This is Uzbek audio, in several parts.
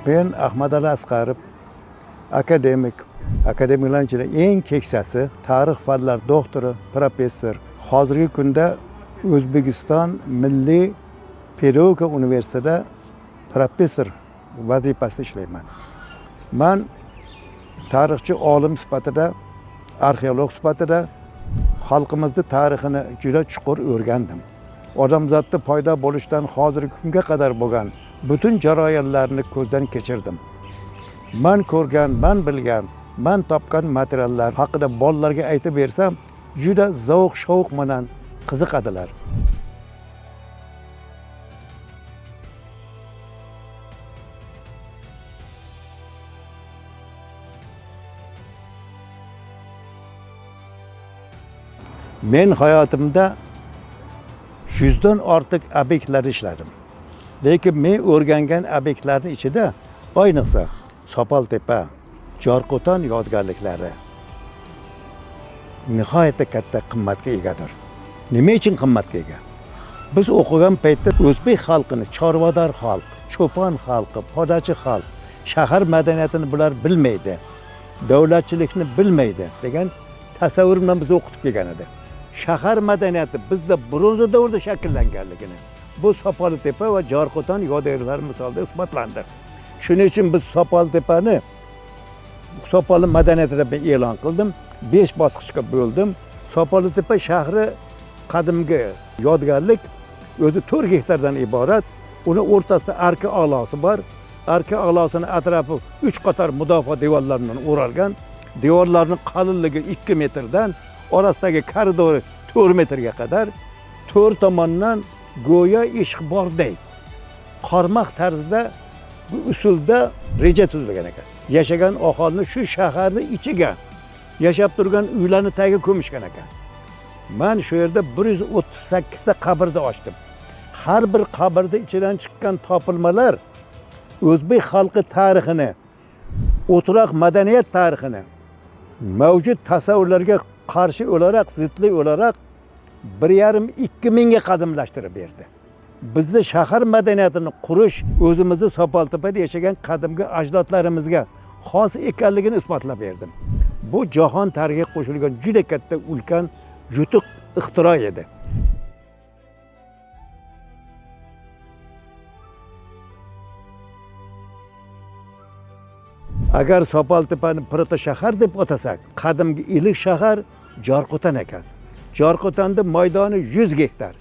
Ben Ahmadali Asqarov, akademiklarning ichida eng keksasi, tarix fanlar doktori, professor. Hozirgi kunda O'zbekiston Milliy pedagogika universitetida professor vazifasida ishlayman. Men tarixchi olim sifatida, arxeolog sifatida xalqimizning tarixini juda chuqur o'rgandim. Odamzodning paydo bo'lishidan hozirgi kunga qadar bo'lgan butun jarayonlarni ko'zdan kechirdim. Men ko'rgan, men bilgan, men topgan materiallar haqida bolalarga aytib bersam, juda zavq-shavq bilan qiziqadilar. Men hayotimda 100 dan ortiq obyektlarda ishladim. Lekin men o'rgangan obyektlarning ichida ayniqsa Sopoltepa, Jorqo'ton yodgorliklari nihoyatda katta qimmatga egadir. Nima uchun qimmatga ega? Biz o'qigan paytda o'zbek xalqini chorvador xalq, cho'pon xalqi, podachi xalq, shahar madaniyatini bular bilmaydi, davlatchilikni bilmaydi degan tasavvur bilan biz o'qitib kelgan edi. Shahar madaniyati bizda bronza davrida shakllanganligini bu Sopoltepa va Jorqo'ton yodgorliklari misolida isbotlandi. Shuning uchun biz Sopoltepani Sopol madaniyatida e'lon qildim. 5 bosqichga bo'ldim. Sopoltepa shahri qadimgi yodgorlik o'zi 4 gektardan iborat. Uni o'rtasida arka a'losi bor. Arka a'losining atrofi 3 qator mudofaa devorlaridan o'ralgan. Devorlarning qalinligi 2 metrdan, orasidagi koridori 4 metrga qadar 4 tomondan go'yo eshik bordek qarmoq tarzda bu usulda reja tuzilgan ekan. Yashagan aholini shu shaharning ichiga yashab turgan uylarni tagiga ko'mishgan ekan. Men shu yerda 138 ta qabrni ochdim. Har bir qabrda ichidan chiqqan topilmalar o'zbek xalqi tarixini, o'troq madaniyat tarixini mavjud tasavvurlarga qarshi o'larak, zidli o'larak 1,5-2 mingga qadimlashtirib berdi. Bizda shahar madaniyatini qurish o'zimizni Sopoltepada yashagan qadimgi ajdodlarimizga xos ekanligini isbotlab berdim. Bu jahon tarixiga qo'shilgan juda katta ulkan yutuq ixtiro edi. Agar Sopoltepani proto shahar deb atasak, qadimgi ilk shahar Jorqo'ton ekan. Jorqo'tonda maydoni 100 gektar.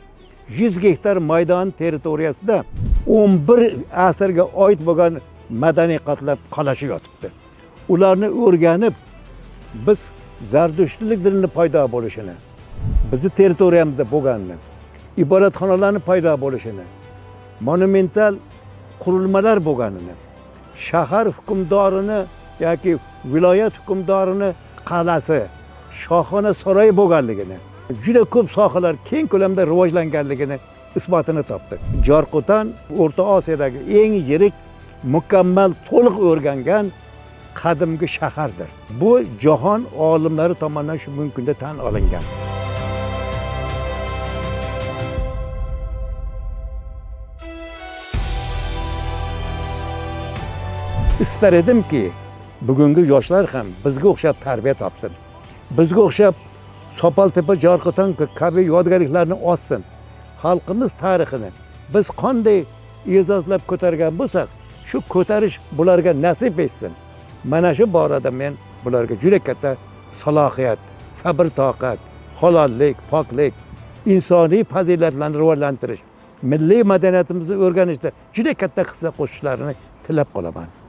100 gektar maydon territoriyasida 11 asrga oid bo'lgan madaniy qatlam qalashi yotibdi. Ularni o'rganib, biz Zardushtlik dinining paydo bo'lishini, bizning territoriyamizda bo'lganini, ibodatxonalarning paydo bo'lishini, monumental qurilmalar bo'lganini, shahar hukmdorini yoki viloyat hukmdorini qal'asi, shohona saroyi bo'lganligini, juda ko'p sohalar keng ko'lamda rivojlanganligini isbotini topdi. Jorqo'ton O'rta Osiyodagi eng yirik, mukammal, to'liq o'rgangan qadimgi shahardir. Bu jahon olimlari tomonidan shu kunda tan olingan. İster edimki bugungi yoshlar ham bizga o'xshab tarbiya topsin. Bizga o'xshab Sopoltepa, Jorqo'ton kabi yodgorliklarni olsin. Xalqimiz tarixini biz qanday e'zozlab ko'targan bo'lsak, shu ko'tarish bularga nasib etsin. Mana shu borada men bularga juda katta salohiyat, sabr toqat, halollik, poklik, insoniy fazilatlarni rivojlantirish, milliy madaniyatimizni o'rganishda juda katta hissa qo'shishlarini tilab qolaman.